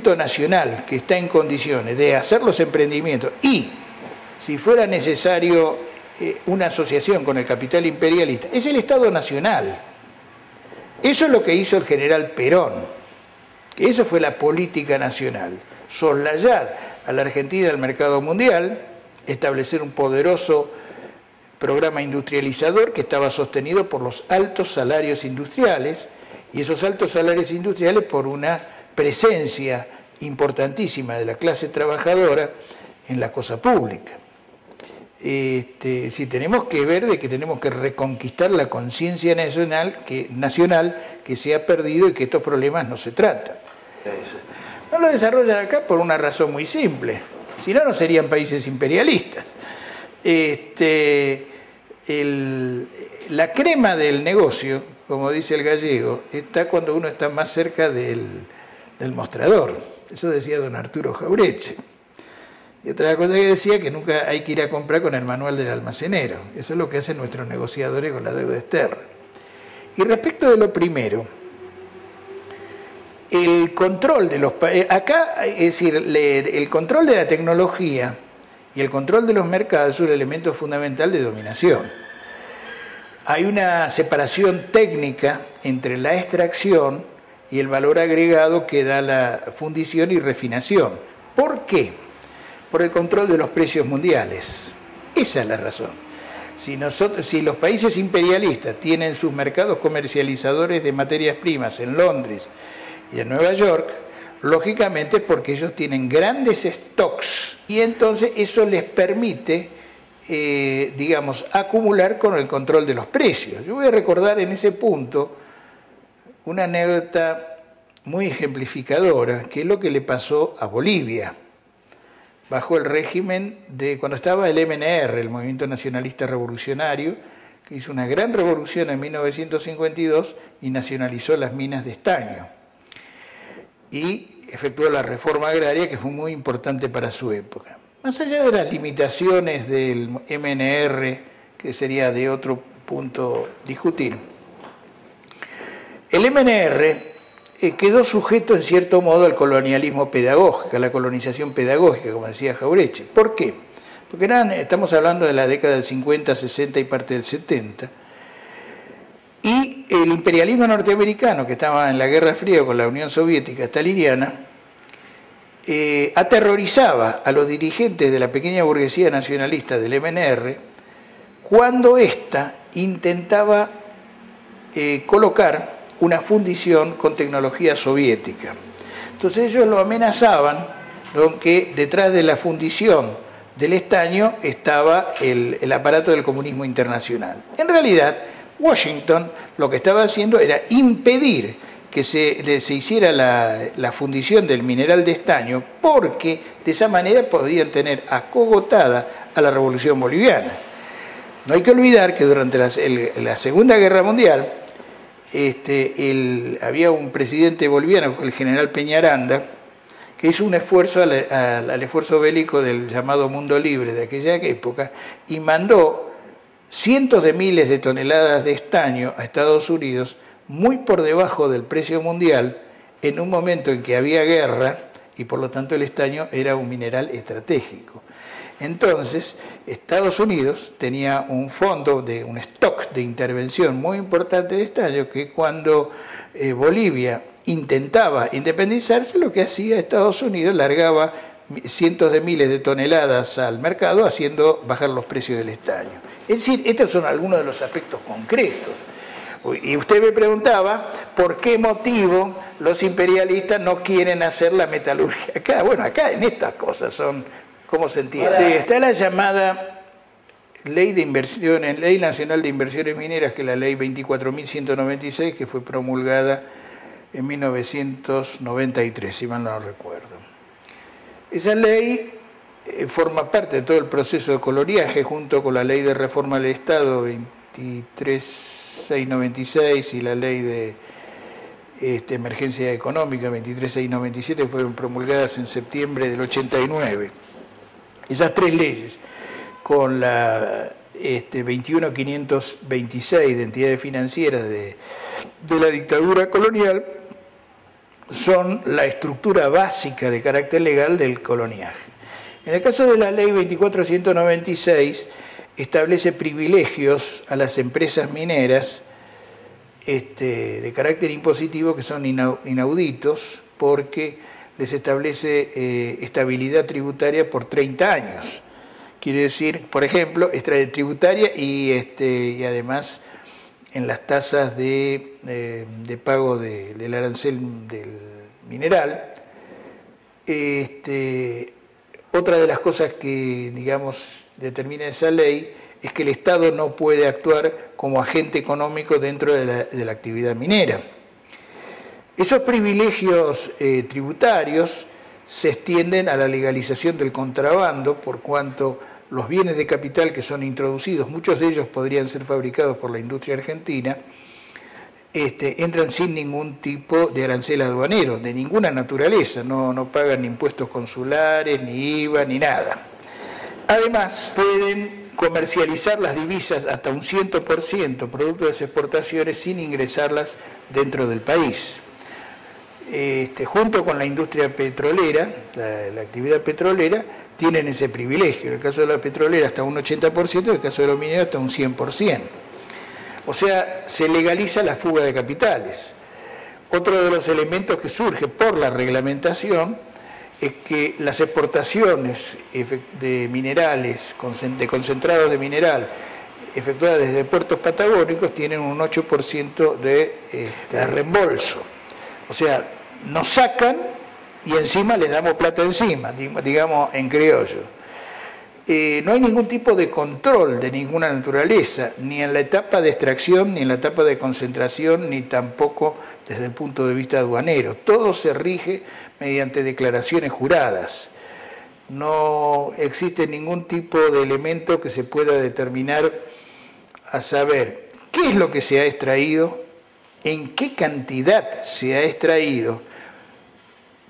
elemento nacional que está en condiciones de hacer los emprendimientos y, si fuera necesario, una asociación con el capital imperialista, es el Estado Nacional. Eso es lo que hizo el general Perón. Esa fue la política nacional. Soslayar a la Argentina del mercado mundial, establecer un poderoso programa industrializador que estaba sostenido por los altos salarios industriales, y esos altos salarios industriales por una presencia importantísima de la clase trabajadora en la cosa pública. Si tenemos que ver de que tenemos que reconquistar la conciencia nacional que se ha perdido y que estos problemas no se tratan. No lo desarrollan acá por una razón muy simple, si no, no serían países imperialistas. La crema del negocio, como dice el gallego, está cuando uno está más cerca del mostrador. Eso decía don Arturo Jauretche. Y otra cosa que decía, que nunca hay que ir a comprar con el manual del almacenero. Eso es lo que hacen nuestros negociadores con la deuda externa. Y respecto de lo primero, el control de los acá, es decir, el control de la tecnología y el control de los mercados es un elemento fundamental de dominación. Hay una separación técnica entre la extracción y el valor agregado que da la fundición y refinación. ¿Por qué? Por el control de los precios mundiales. Esa es la razón. Si los países imperialistas tienen sus mercados comercializadores de materias primas en Londres y en Nueva York, lógicamente es porque ellos tienen grandes stocks y entonces eso les permite, acumular con el control de los precios. Yo voy a recordar en ese punto una anécdota muy ejemplificadora, que es lo que le pasó a Bolivia bajo el régimen de cuando estaba el MNR, el Movimiento Nacionalista Revolucionario, que hizo una gran revolución en 1952 y nacionalizó las minas de estaño. Y efectuó la reforma agraria, que fue muy importante para su época. Más allá de las limitaciones del MNR, que sería de otro punto discutir, el MNR quedó sujeto en cierto modo al colonialismo pedagógico, a la colonización pedagógica, como decía Jauretche. ¿Por qué? Porque estamos hablando de la década del 50, 60 y parte del 70, y el imperialismo norteamericano, que estaba en la Guerra Fría con la Unión Soviética staliniana, aterrorizaba a los dirigentes de la pequeña burguesía nacionalista del MNR cuando ésta intentaba colocar una fundición con tecnología soviética. Entonces ellos lo amenazaban con que detrás de la fundición del estaño estaba el aparato del comunismo internacional. En realidad, Washington lo que estaba haciendo era impedir que se hiciera la fundición del mineral de estaño, porque de esa manera podían tener acogotada a la revolución boliviana. No hay que olvidar que durante la Segunda Guerra Mundial había un presidente boliviano, el general Peñaranda, que hizo un esfuerzo al esfuerzo bélico del llamado Mundo Libre de aquella época y mandó cientos de miles de toneladas de estaño a Estados Unidos, muy por debajo del precio mundial, en un momento en que había guerra y por lo tanto el estaño era un mineral estratégico. Entonces, Estados Unidos tenía un fondo, un stock de intervención muy importante de estaño, que cuando Bolivia intentaba independizarse, lo que hacía Estados Unidos, largaba cientos de miles de toneladas al mercado, haciendo bajar los precios del estaño. Es decir, estos son algunos de los aspectos concretos. Y usted me preguntaba por qué motivo los imperialistas no quieren hacer la metalurgia acá. Bueno, acá en estas cosas son, ¿cómo se entiende? Sí, está la llamada Ley Nacional de Inversiones Mineras, que es la Ley 24.196, que fue promulgada en 1993, si mal no recuerdo. Esa ley forma parte de todo el proceso de coloniaje, junto con la Ley de Reforma del Estado 23.696 y la Ley de Emergencia Económica 23.697, fueron promulgadas en septiembre del 89. Esas tres leyes, con la 21.526 de entidades financieras de la dictadura colonial, son la estructura básica de carácter legal del coloniaje. En el caso de la ley 2496, establece privilegios a las empresas mineras de carácter impositivo que son inauditos, porque les establece estabilidad tributaria por 30 años. Quiere decir, por ejemplo, tributaria y además en las tasas de pago del arancel del mineral. Otra de las cosas que, digamos, determina esa ley es que el Estado no puede actuar como agente económico dentro de la actividad minera. Esos privilegios tributarios se extienden a la legalización del contrabando, por cuanto los bienes de capital que son introducidos, muchos de ellos podrían ser fabricados por la industria argentina, entran sin ningún tipo de arancel aduanero, de ninguna naturaleza, no pagan ni impuestos consulares, ni IVA, ni nada. Además, pueden comercializar las divisas hasta un 100%, producto de las exportaciones, sin ingresarlas dentro del país. Junto con la industria petrolera, la actividad petrolera, tienen ese privilegio. En el caso de la petrolera hasta un 80%, en el caso de los mineros hasta un 100%. O sea, se legaliza la fuga de capitales. Otro de los elementos que surge por la reglamentación es que las exportaciones de minerales, de concentrados de mineral, efectuadas desde puertos patagónicos, tienen un 8% de reembolso. O sea, nos sacan y encima les damos plata encima, digamos en criollo. No hay ningún tipo de control de ninguna naturaleza, ni en la etapa de extracción, ni en la etapa de concentración, ni tampoco desde el punto de vista aduanero. Todo se rige mediante declaraciones juradas. No existe ningún tipo de elemento que se pueda determinar a saber qué es lo que se ha extraído, en qué cantidad se ha extraído,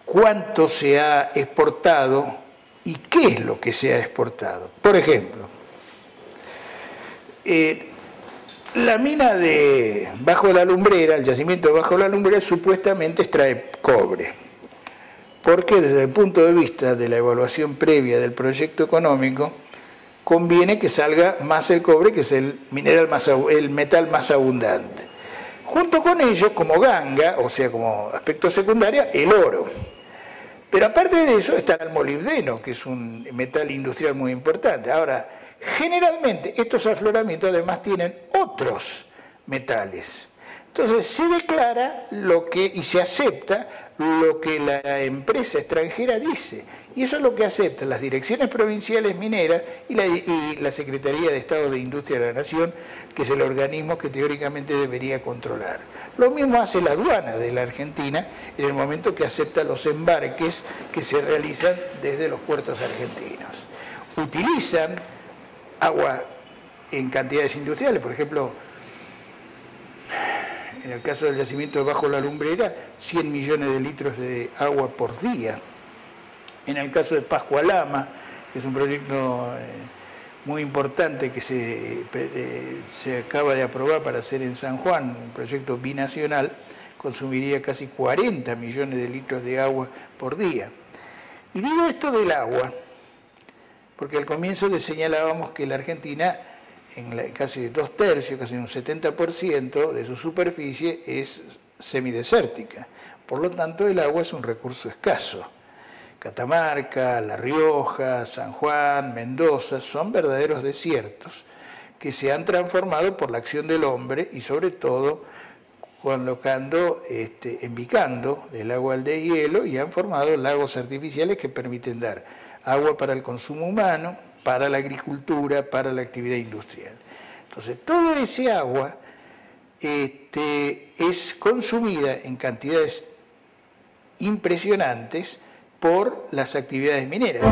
cuánto se ha exportado y qué es lo que se ha exportado. Por ejemplo, la mina de Bajo la Lumbrera, el yacimiento de Bajo la Lumbrera, supuestamente extrae cobre, porque desde el punto de vista de la evaluación previa del proyecto económico, conviene que salga más el cobre, que es el metal más abundante. Junto con ello, como ganga, o sea, como aspecto secundario, el oro. Pero aparte de eso está el molibdeno, que es un metal industrial muy importante. Ahora, generalmente estos afloramientos además tienen otros metales. Entonces se declara y se acepta lo que la empresa extranjera dice. Y eso es lo que aceptan las direcciones provinciales mineras y la Secretaría de Estado de Industria de la Nación, que es el organismo que teóricamente debería controlar. Lo mismo hace la aduana de la Argentina en el momento que acepta los embarques que se realizan desde los puertos argentinos. Utilizan agua en cantidades industriales, por ejemplo, en el caso del yacimiento de Bajo la Lumbrera, 100 millones de litros de agua por día. En el caso de Pascualama, que es un proyecto muy importante que se acaba de aprobar para hacer en San Juan, un proyecto binacional, consumiría casi 40 millones de litros de agua por día. Y digo esto del agua, porque al comienzo le señalábamos que la Argentina, en casi 2/3, casi un 70% de su superficie es semidesértica. Por lo tanto, el agua es un recurso escaso. Catamarca, La Rioja, San Juan, Mendoza, son verdaderos desiertos que se han transformado por la acción del hombre y sobre todo embicando el agua al deshielo, y han formado lagos artificiales que permiten dar agua para el consumo humano, para la agricultura, para la actividad industrial. Entonces, toda ese agua es consumida en cantidades impresionantes por las actividades mineras.